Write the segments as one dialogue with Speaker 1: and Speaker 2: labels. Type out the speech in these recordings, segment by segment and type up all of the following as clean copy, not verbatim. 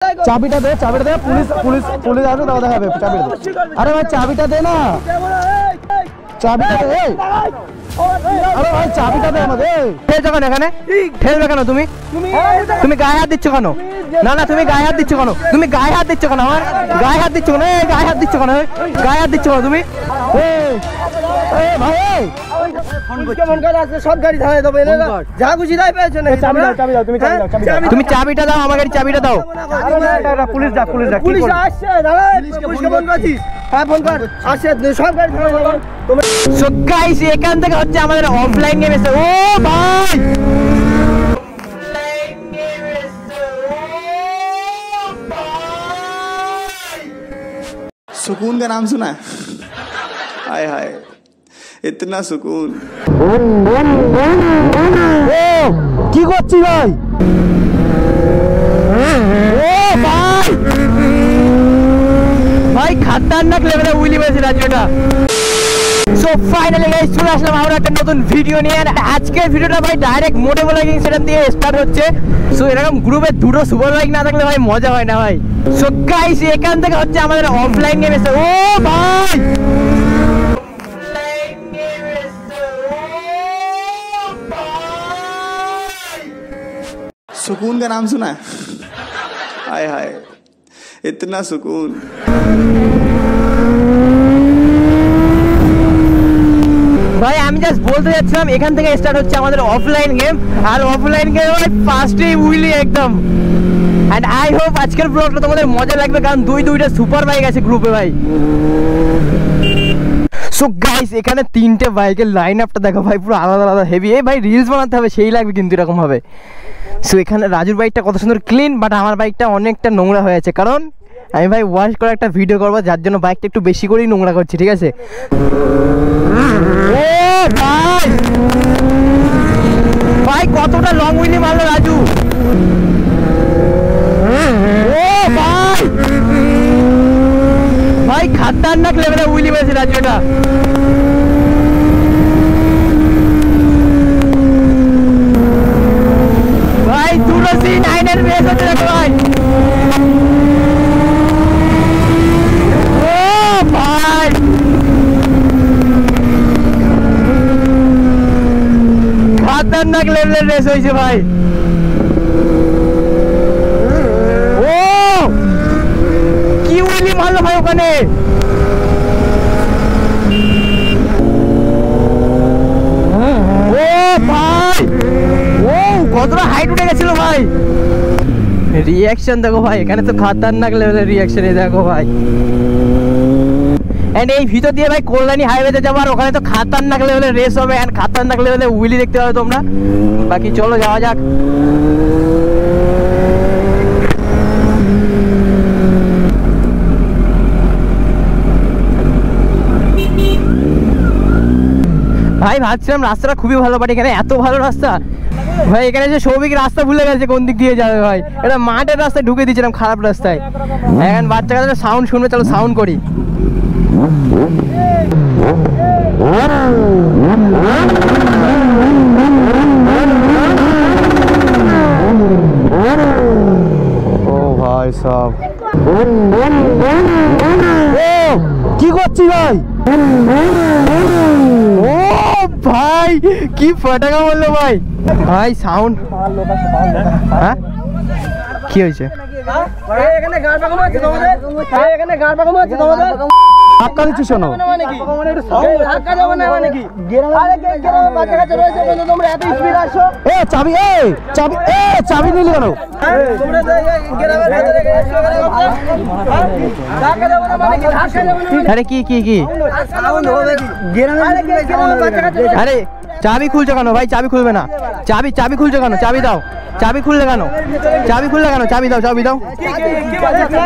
Speaker 1: চাবিটা দে police police police আসবে দাও দেখাবে চাবিটা দে। আরে ভাই চাবিটা দে না, চাবিটা দে। আরে ভাই চাবিটা দে আমাদের। ঠেলছো কেন এখানে? ঠেলবে কেন তুমি? তুমি গায়ে হাত দিচ্ছ কেন? না না তুমি গায়ে হাত দিচ্ছ কেন? তুমি গায়ে হাত দিচ্ছ কেন? আমার গায়ে হাত দিচ্ছ কেন? গায়ে হাত দিচ্ছ কেন? গায়ে হাত দিচ্ছ কেন তুমি? ভাই তুমি চাবিটা দাও, আমাকে চাবিটা দাও। পুলিশ যা পুলিশ যা পুলিশ আসছে। সো গাইস এখান থেকে হচ্ছে আমাদের অফলাইন গেম এসে। ও ভাই
Speaker 2: सुकून का नाम सुना है? हाय हाय इतना सुकून।
Speaker 1: কি করছি ভাই? ভাই খতরনাক লেভেলে উইলি মেরেছে রাজুটা। সো ফাইনালি গাইস চলে আসলাম আমরা একটা নতুন ভিডিও নিয়ে। আজকের ভিডিওটা ভাই ডাইরেক্ট মোটে ব্লগিং সেটা দিয়ে স্টার্ট হচ্ছে। সো এরকম গ্রুপে দুটো সুপার বাইক না থাকলে ভাই মজা হয় না ভাই। সো গাইস এখান থেকে হচ্ছে আমাদের অফলাইন গেম এসে। ও ভাই
Speaker 2: सुकून का नाम सुना है? हाय हाय इतना सुकून।
Speaker 1: ভাই আমি জাস্ট বলতে যাচ্ছিলাম এখান থেকে স্টার্ট হচ্ছে আমাদের অফলাইন গেম। আর অফলাইন গেম ভাই ফার্স্টেই উইলি একদম। এন্ড আই হোপ আজকের ব্লগটা তোমাদের মজা লাগবে, কারণ দুইটা সুপার বাইক আছে গ্রুপে ভাই। সো গাইস এখানে তিনটে বাইকের লাইন আপটা দেখো ভাই, পুরো আলাদা আলাদা হেভি। এই ভাই রিলস বানাতে হবে, সেই লাগবে কিন্তু এরকম ভাবে। সো এখানে রাজুর বাইকটা কত সুন্দর ক্লিন, বাট আমার বাইকটা অনেকটা নোংরা হয়েছে, কারণ আমি ভাই ওয়াশ করে একটা ভিডিও করবো, যার জন্য বাইকটা একটু বেশি করেই নোংরা করছি, ঠিক আছে? ভাই কতটা লং উইলি মারলো রাজু। ভাই খতরনাক লেভেলে উইলি মেরেছে রাজু এটা। ভাই দুটো C9 এর রেস হচ্ছে দেখো ভাই। ও ভাই খতরনাক লেভেলের রেস হয়েছে ভাই। ও কি উইলি মারলো ভাই ওখানে। ও ভাই ও কতটা হাইট উঠে গেছিল ভাই। রিয়াকশন দেখো ভাই, এখানে তো খতরনাক লেভেলের রিয়াকশন। এই দেখো ভাই, এন্ড এই ভিতর দিয়ে ভাই কল্যাণী হাইওয়েতে যাবো, আর ওখানে তো খতরনাক লেভেলের রেস হবে এন্ড খতরনাক লেভেলের উইলি দেখতে পাবে তোমরা। বাকি চলো যাওয়া যাক। ভাই ভাবছিলাম রাস্তাটা খুবই ভালো, বাট এখানে এত ভালো রাস্তা ভাই। এখানে যে সৌভিক রাস্তা ভুলে গেছে কোন দিক দিয়ে যাবে ভাই। এটা মাঠের রাস্তায় ঢুকে দিয়েছিলাম, খারাপ রাস্তায়। এখন বাচ্চা কাচ্চা সাউন্ড শুনবে, চলো সাউন্ড করি। ও ভাই সব কি করছি ভাই? ও ভাই কি ফটাকা বললো ভাই। ভাই সাউন্ড হ্যাঁ কি হয়েছে? ধাক্কা দিচ্ছি শোনো। চাবি চাবি নিলি কেন? আরে কি কি কি আরে চাবি খুলছো কেন ভাই? চাবি খুলবে না। চাবি খুলছো কেন? চাবি দাও। চাবি খুললে কেন? চাবি খুললে কেন? চাবি দাও, চাবি দাও।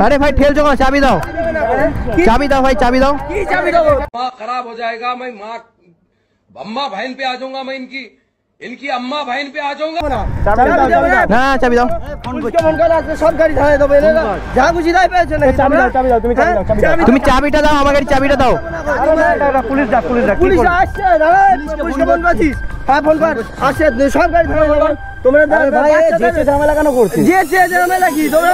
Speaker 1: अरे भाई ठेल चुका, चाबी दो, चाबी दो भाई, चाबी दो।
Speaker 3: माँ खराब हो जाएगा, मैं माँ अम्मा बहन पे आ जाऊंगा, मैं इनकी अम्मा बहन पे आ जाऊंगा।
Speaker 1: ना चाबी दो। তুমি চাবিটা দাও, আমাকে চাবিটা দাও। পুলিশ যা পুলিশ যা পুলিশ আসছে। হ্যাঁ ফোন কর আসে সব গাড়ি থামা তোমরা ভাই যেচে ঝামেলা কেন করছিস যেচে ঝামেলা কি তোমরা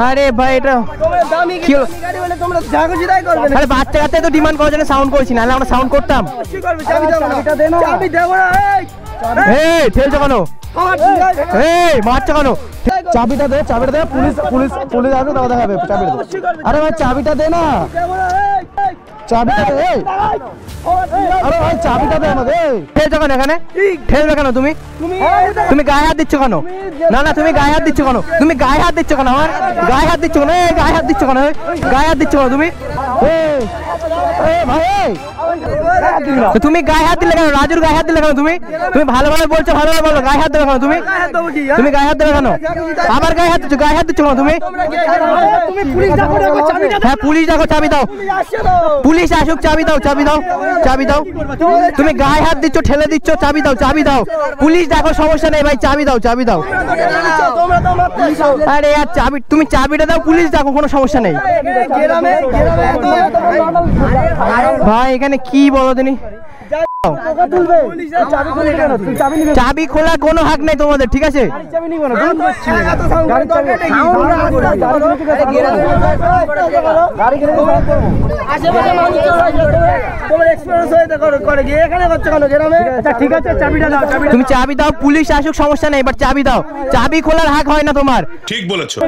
Speaker 1: আরে ভাই এটা তোমরা দামি গাড়ি বলে তোমরা যা খুশি তাই করবে আরে বাচ্চা কাচ্চা তো ডিমান্ড করার জন্য সাউন্ড করছি না আমরা সাউন্ড করতাম কি করবে চাবি দাও চাবিটা দে না চাবি দেব না এই ঠেলছো কেন এই মারছো কেন চাবিটা দে পুলিশ আসবে দাও দেখাবে চাবিটা আরে ভাই চাবিটা দে না চাবিটা দে আরে ভাই চাবিটা দে আমাকে ঠেলছো কেন এখানে ঠেলবে কেন তুমি গায়ে হাত দিচ্ছ কেন না তুমি গায়ে হাত দিচ্ছ কেন তুমি গায়ে হাত দিচ্ছ কেন আমার গায়ে হাত দিচ্ছ কেন গায়ে হাত দিচ্ছ কেন গায়ে হাত দিচ্ছ কেন তুমি গায়ে হাত দিলে কেন রাজুর গায়ে হাত দিলে কেন তুমি ভালোভাবে বলছো ভালোভাবে বলো গায়ে হাত দেবে কেন তুমি গায়ে হাত দেবে কেন আবার গায়ে হাত দিচ্ছ কেন তুমি হ্যাঁ পুলিশ ডাকো চাবি দাও পুলিশ আসুক চাবি দাও তুমি গায়ে হাত দিচ্ছ ঠেলে দিচ্ছ চাবি দাও পুলিশ ডাকো সমস্যা নেই ভাই চাবি দাও আরে আর তুমি চাবিটা দাও পুলিশ ডাকো কোনো সমস্যা নেই ভাই এখানে কি বলো তুমি চাবি খোলার কোনো হাক নেই তোমাদের ঠিক আছে তুমি চাবি দাও পুলিশ আসুক সমস্যা নেই বাট চাবি দাও চাবি খোলার হাক হয় না তোমার ঠিক বলেছো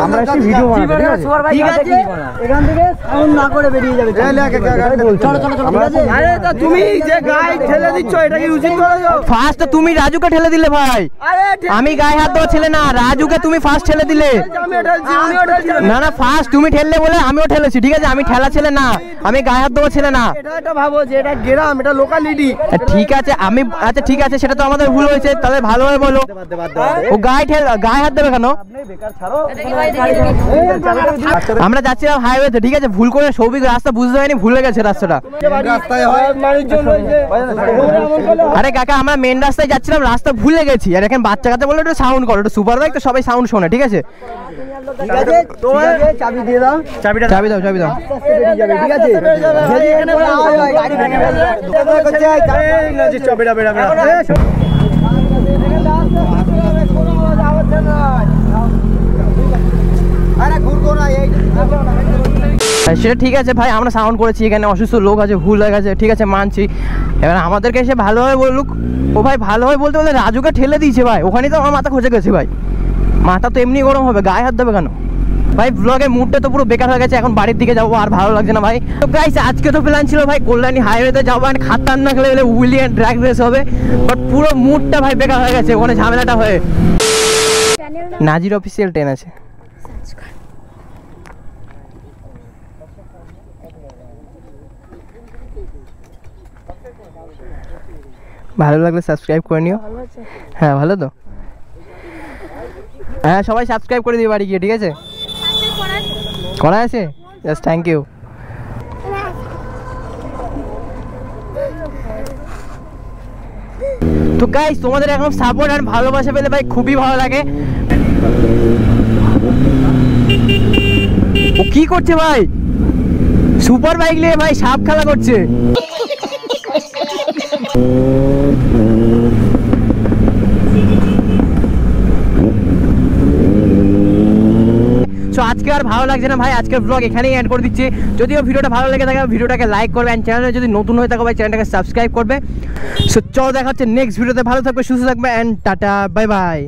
Speaker 1: আমরা একটু ভিডিও বানাবো ঠিক আছে এখান থেকে সাউন্ড না করে বেরিয়ে যাবে আরে তা তুমি যে গায়ে ঠেলে দিচ্ছ এটা কি উচিত করেছো ফার্স্ট তুমি রাজুকে ঠেলে দিলে ভাই আমি গায়ে হাত দেওয়া ছেলে না রাজুকে তুমি ফার্স্ট ঠেলে দিলে না ফার্স্ট তুমি ঠেললে বলে আমিও ঠেলেছি ঠিক আছে আমি ঠেলা ছেলে না আমি গায়ে হাত দেওয়া ছেলে না এটা ভাবো যে এটা গ্রাম এটা লোকালিটি ঠিক আছে আমি আচ্ছা ঠিক আছে সেটা তো আমাদের ভুল হয়েছে তাহলে ভালোভাবে বলো ও গায়ে হাত দেবে কেন আমরা যাচ্ছিলাম হাইওয়েতে ঠিক আছে ভুল করে সৌভিক রাস্তা বুঝতে হয়নি ভুলে গেছে রাস্তাটা আরে কাকা আমরা মেন রাস্তায় যাচ্ছিলাম রাস্তা ভুলে গেছি আর এখন বাচ্চা কাচ্চা বলে একটু সাউন্ড করো একটু সুপার বাইক তো সবাই সাউন্ড শোনে ঠিক আছে চাবি দিয়ে দাও চাবি দাও ঠিক আছে সেটা ঠিক আছে ভাই আমরা সাউন্ড করেছি এখানে অসুস্থ লোক আছে ভুল হয়ে গেছে ঠিক আছে মানছি এবার আমাদেরকে এসে ভালোভাবে বলুক ও ভাই ভালোভাবে বলতে বলতে রাজুকে ঠেলে দিয়েছে ভাই ওখানে তো আমার মাথা খসে গেছে ভাই মাথা তো এমনি গরম হবে গায়ে হাত দেবে কেন ভাই ব্লগের মুডটা তো পুরো বেকার হয়ে গেছে এখন বাড়ির দিকে যাবো আর ভালো লাগছে না ভাই তো গাইস আজকে তো প্ল্যান ছিল ভাই কল্যাণী হাইওয়েতে যাবো আর খাতারনাক লেভেলে উইলিয়ান ড্র্যাগ রেস হবে বাট পুরো মুডটা ভাই বেকার হয়ে গেছে ওখানে ঝামেলাটা হয়ে নাজির অফিসিয়াল 10 আছে ভালো লাগলে সাবস্ক্রাইব করে নিও হ্যাঁ ভালো তো হ্যাঁ সবাই সাবস্ক্রাইব করে দিও বাড়ি গিয়ে ঠিক আছে করা আছে জাস্ট থ্যাংক ইউ তো গাইস তোমাদের এখন সাপোর্ট আর ভালোবাসা পেলে ভাই খুবই ভালো লাগে ও কি করছে ভাই সুপার বাইক নিয়ে ভাই সাপ খেলা করছে আজকে আর ভালো লাগছে না ভাই আজকের ব্লগ এখানেই এন্ড করে দিচ্ছি যদিও ভিডিওটা ভালো লেগে থাকে ভিডিওটাকে লাইক করবে এন্ড চ্যানেলে যদি নতুন হয়ে থাকো ভাই চ্যানেলটাকে সাবস্ক্রাইব করবে সো চলো দেখা হচ্ছে নেক্সট ভিডিওতে ভালো থাকবে সুস্থ থাকবে এন্ড টাটা বাই বাই